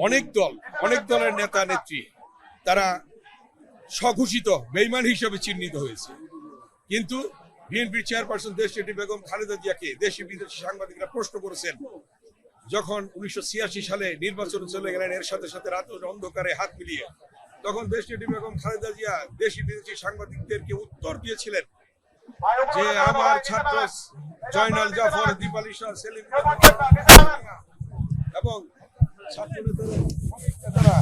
অনেক দলের নেতা নেত্রী তারা স্বঘোষিত বেঈমান হিসেবে চিহ্নিত হয়েছে, কিন্তু বিএনপির চেয়ারপারসন দেশনেত্রী বেগম খালেদা জিয়াকে দেশি বিদেশি সাংবাদিকরা প্রশ্ন করেছেন, যখন 1986 সালে নির্বাচনে চলে গেলেন এর সাথে সাথে রাতের অন্ধকারে হাত মিলিয়ে, তখন দেশনেত্রী বেগম খালেদা জিয়া দেশি বিদেশি সাংবাদিকদেরকে উত্তর দিয়েছিলেন যে আমার ছাত্র জয়নাল জাফর, দীপালি শাহ, সেলিম এবং ছাত্র নেতারা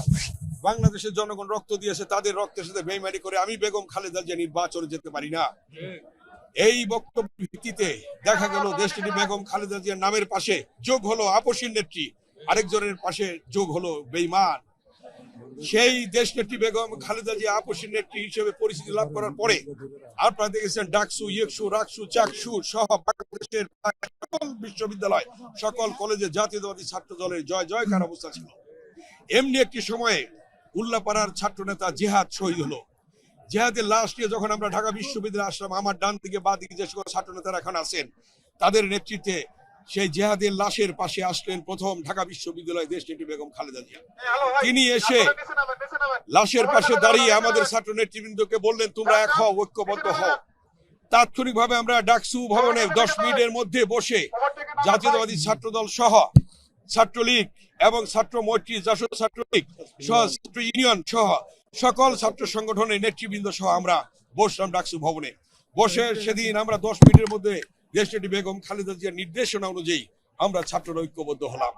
বাংলাদেশের জনগণ রক্ত দিয়েছে, তাদের রক্তের সাথে বেইমানি করে আমি বেগম খালেদা জিয়া নির্বাচনে যেতে পারি না। এই বক্তব্যের ভিত্তিতে দেখা গেল দেশটি বেগম খালেদা জিয়ার নামের পাশে যোগ হলো আপসীর নেত্রী, আরেকজনের পাশে যোগ হলো বেঈমান। সেই দেশনেত্রী বেগম খালেদা জিয়া আপসীর নেত্রী হিসেবে পরিচিতি লাভ করার পরে আপনারা দেখেছেন ডাকসু, ইয়েকসু, রাকসু, চাকসু সহ বাংলাদেশের সকল বিশ্ববিদ্যালয়, সকল কলেজে জাতীয়তাবাদী ছাত্র দলের জয় জয়কার অবস্থা ছিল। এমনি একটি সময়ে উল্লাপাড়ার ছাত্র নেতা জিহাদ শহীদ হলো। জিহাদের লাশ নিয়ে যখন আমরা ঢাকা বিশ্ববিদ্যালয়ে আসলাম, আমার ডান দিকে বা দিকে যে সকল ছাত্র নেতারা এখন আছেন তাদের নেতৃত্বে সেই জিহাদের লাশের পাশে আসলেন প্রথম ঢাকা বিশ্ববিদ্যালয় দেশনেত্রী বেগম খালেদা জিয়া। তিনি এসে লাশের পাশে দাঁড়িয়ে আমাদের ছাত্র নেতৃবৃন্দকে বললেন, তোমরা এক হও, ঐক্যবদ্ধ হও। তাৎক্ষণিকভাবে আমরা ডাকসু ভবনে 10 মিনিটের মধ্যে বসে জাতীয়তাবাদী ছাত্র দল সহ ছাত্রলীগ এবং ছাত্র মৈত্রী, জাসদ ছাত্রলীগ সহ ছাত্র ইউনিয়ন সহ সকল ছাত্র সংগঠনের নেতৃবৃন্দ সহ আমরা বসলাম ডাকসু ভবনে। বসে সেদিন আমরা 10 মিনিটের মধ্যে দেশনেত্রী বেগম খালেদা জিয়ার নির্দেশনা অনুযায়ী আমরা ছাত্ররা ঐক্যবদ্ধ হলাম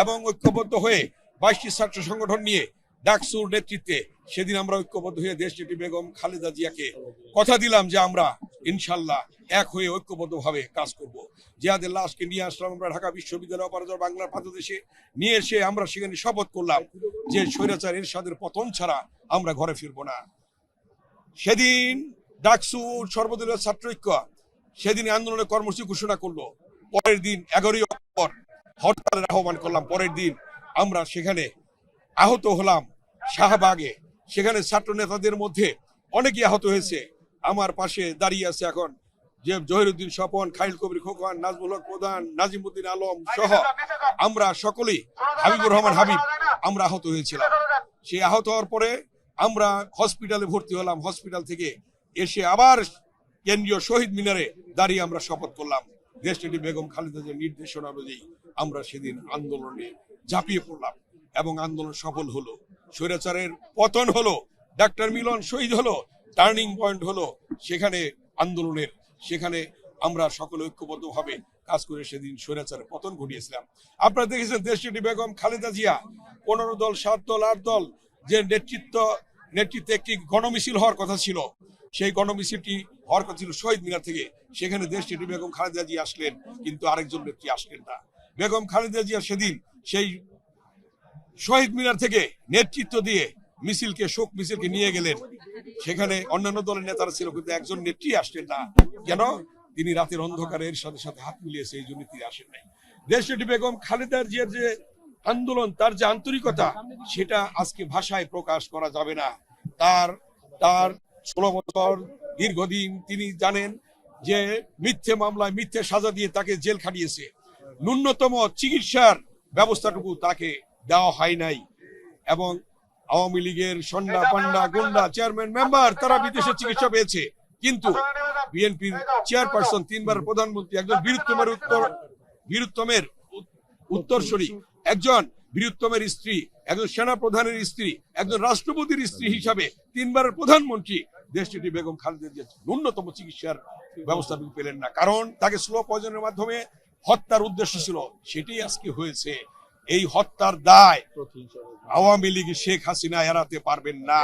এবং ঐক্যবদ্ধ হয়ে 22টি ছাত্র সংগঠন নিয়ে ডাকসুর নেতৃত্বে সেদিন আমরা ঐক্যবদ্ধ হয়ে দেশনেত্রী বেগম খালেদা জিয়াকে কথা দিলাম যে আমরা ইনশাল্লাহ এক হয়ে ঐক্যবদ্ধভাবে কাজ করব। জিহাদের লাশকে নিয়ে আসলাম আমরা ঢাকা বিশ্ববিদ্যালয় অপরাজয় বাংলার পাদদেশে নিয়ে এসে আমরা সেখানে শপথ করলাম যে স্বৈরাচার এরশাদের পতন ছাড়া আমরা ঘরে ফিরবো না। সেদিন ডাকসু সর্বদলীয় ছাত্র ঐক্য সেদিন আন্দোলনের কর্মসূচি ঘোষণা করলো। পরের দিন 11ই অক্টোবর হরতালের আহ্বান করলাম। পরের দিন আমরা সেখানে আহত হলাম শাহবাগে। সেখানে ছাত্র নেতাদের মধ্যে অনেকেই আহত হয়েছে। আমার পাশে দাঁড়িয়ে আছে এখন যে জহিরুদ্দিন স্বপন, খাইল কবির খোকন, নাজমুল হক প্রধান, নাজিমউদ্দিন আলম সহ আমরা সকলেই, হাবিবুর রহমান হাবিব, আমরা আহত হয়েছিলাম। সেই আহত হওয়ার পরে আমরা হসপিটালে ভর্তি হলাম। হসপিটাল থেকে এসে আবার কেন্দ্রীয় শহীদ মিনারে দাঁড়িয়ে আমরা শপথ করলাম দেশনেত্রী বেগম খালেদা জিয়ার নির্দেশনা অনুযায়ী আমরা সেদিন আন্দোলনে ঝাঁপিয়ে পড়লাম এবং আন্দোলন সফল হলো। স্বৈরাচারের পতন হলো, ডাক্তার মিলন শহীদ হলো, টার্নিং পয়েন্ট হলো সেখানে আন্দোলনের। সেখানে আমরা সকলে ঐক্যবদ্ধভাবে কাজ করে সেদিন স্বৈরাচারের পতন ঘটিয়েছিলাম। আপনারা দেখেছেন দেশনেত্রী বেগম খালেদা জিয়া 15 দল, 7 দল, 8 দল যে নেতৃত্বে একটি গণমিছিল হওয়ার কথা ছিল, সেই গণমিছিলটি হওয়ার কথা ছিল শহীদ মিনার থেকে। সেখানে দেশনেত্রী বেগম খালেদা জিয়া আসলেন, কিন্তু আরেকজন নেত্রী আসলেন না। বেগম খালেদা জিয়া সেদিন সেই শহীদ মিনার থেকে নেতৃত্ব দিয়ে মিছিলকে, শোক মিছিলকে নিয়ে গেলেন। সেখানে অন্যান্য দলের নেতারা ছিল, কিন্তু একজন নেত্রী আসলেন না। কেন? তিনি রাতের অন্ধকারের সাথে সাথে হাত মিলিয়েছে, এই জন্য তিনি আসেন নাই। দেশনেত্রী বেগম খালেদা জিয়ার যে আন্দোলন, তার যে আন্তরিকতা, সেটা আজকে ভাষায় প্রকাশ করা যাবে না। তার 16 বছর দীর্ঘদিন তিনি জানেন যে মিথ্যে মামলায় মিথ্যে সাজা দিয়ে তাকে জেল খাটিয়েছে। ন্যূনতম চিকিৎসার ব্যবস্থাটুকু তাকে দেওয়া হয় নাই এবং আওয়ামী লীগের সন্ডা পান্ডা গুন্ডা চেয়ারম্যান মেম্বার তারা বিদেশে চিকিৎসা পেয়েছে, কিন্তু বিএনপির চেয়ারপারসন, 3 বার প্রধানমন্ত্রী, একজন বীরুত্তমের উত্তরসূরি, একজন বীরুত্তমের স্ত্রী, একজন সেনা প্রধানের স্ত্রী, একজন রাষ্ট্রপতির স্ত্রী হিসাবে 3 বারের প্রধানমন্ত্রী দেশনেত্রী বেগম খালেদা জিয়া ন্যূনতম চিকিৎসার ব্যবস্থা পেলেন না। কারণ তাকে স্লো পয়জনের মাধ্যমে হত্যার উদ্দেশ্য ছিল, সেটাই আজকে হয়েছে। এই হত্যার দায় আওয়ামী লীগ, শেখ হাসিনা এড়াতে পারবেন না,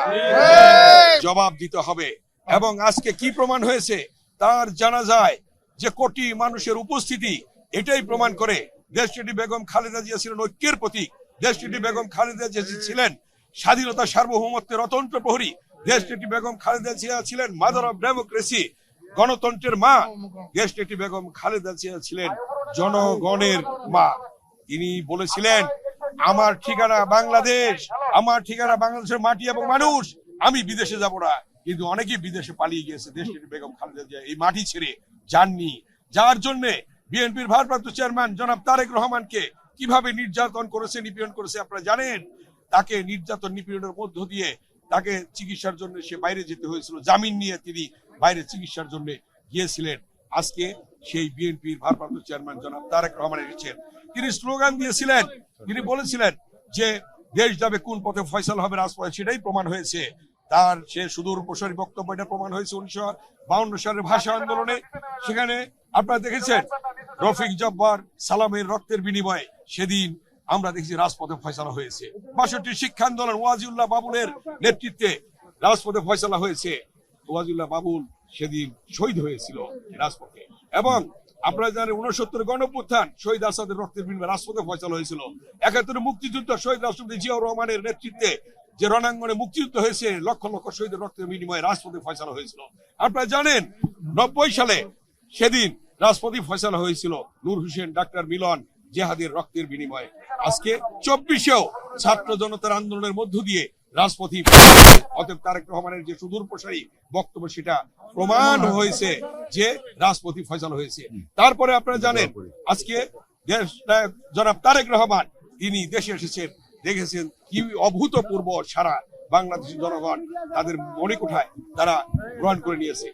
জবাব দিতে হবে। এবং আজকে কি প্রমাণ হয়েছে তার জানা যায় যে কোটি মানুষের উপস্থিতি এটাই প্রমাণ করে দেশনেত্রী বেগম খালেদা জিয়া ছিলেন ঐক্যের প্রতীক। দেশনেত্রী বেগম খালেদা জিয়া ছিলেন স্বাধীনতা সার্বভৌমত্বের অতন্ত্র প্রহরী। দেশনেত্রী বেগম খালেদা জিয়া ছিলেন মাদার অফ ডেমোক্রেসি, গণতন্ত্রের মা। দেশনেত্রী বেগম খালেদা জিয়া ছিলেন জনগণের মা। তিনি বলেছিলেন, আমার ঠিকানা বাংলাদেশ, আমার ঠিকানা বাংলাদেশের মাটি এবং মানুষ, আমি বিদেশে যাব না। কিন্তু অনেকেই বিদেশে পালিয়ে গিয়েছে। দেশনেত্রী বেগম খালেদা জিয়া এই মাটি ছেড়ে যাননি, যার জন্য বিএনপির ভারপ্রাপ্ত চেয়ারম্যান জনাব তারেক রহমানকে কিভাবে নির্যাতন করেছে, নিপীড়ন করেছে আপনারা জানেন। তাকে নির্যাতন নিপীড়নের মধ্য দিয়ে তাকে চিকিৎসার জন্য সে বাইরে যেতে হয়েছিল, জামিন নিয়ে তিনি বাইরে চিকিৎসার জন্য গিয়েছিলেন। আজকে সেই বিএনপির ভারপ্রাপ্ত চেয়ারম্যান জনাব তারেক রহমান এসেছেন, তিনি স্লোগান দিয়েছিলেন, তিনি বলেছিলেন যে দেশ যাবে কোন পথে ফয়সালা হবে রাজপথে, সেটাই প্রমাণ হয়েছে। তার সে সুদূর প্রসারী বক্তব্যটা প্রমাণ হয়েছে 1952 সালের ভাষা আন্দোলনে। সেখানে আপনারা দেখেছেন রফিক জব্বার সালামের রক্তের বিনিময়ে সেদিন আমরা দেখছি রাজপথে ফয়সালা হয়েছে। 62 শিক্ষা আন্দোলন ওয়াজিউল্লাহ বাবুলের নেতৃত্বে রাজপথে ফয়সালা হয়েছে। ওয়াজিউল্লাহ বাবুল সেদিন শহীদ হয়েছিল রাজপথে। এবং আপনারা জানেন 69 গণঅভ্যুত্থান শহীদ আসাদের রক্তের বিনিময়ে রাজপথে ফয়সালা হয়েছিল। 71 মুক্তিযুদ্ধ শহীদ রাষ্ট্রপতি জিয়াউর রহমানের নেতৃত্বে যে রণাঙ্গনে মুক্তিযুদ্ধ হয়েছে, লক্ষ লক্ষ শহীদের রক্তের বিনিময়ে রাজপথে ফয়সালা হয়েছিল। আপনারা জানেন 90 সালে সেদিন রাজপথে ফয়সালা হয়েছিল নূর হোসেন, ডাক্তার মিলন, জেহাদের রক্তের বিনিময়ে। আজকে 24-এও ছাত্র জনতার আন্দোলনের মধ্য দিয়ে রাজপথে অতএব তারেক রহমানের যে সুদূর প্রসারী বক্তব্য সেটা প্রমাণ হয়েছে যে রাজপথে ফয়সালা হয়েছে। তারপরে আপনারা জানেন আজকে দেশ নায়ক জনাব তারেক রহমান তিনি দেশে এসেছেন, দেখেছেন কি অভূতপূর্ব সারা বাংলাদেশের জনগণ তাদের মনে কোঠায় তারা গ্রহণ করে নিয়েছে।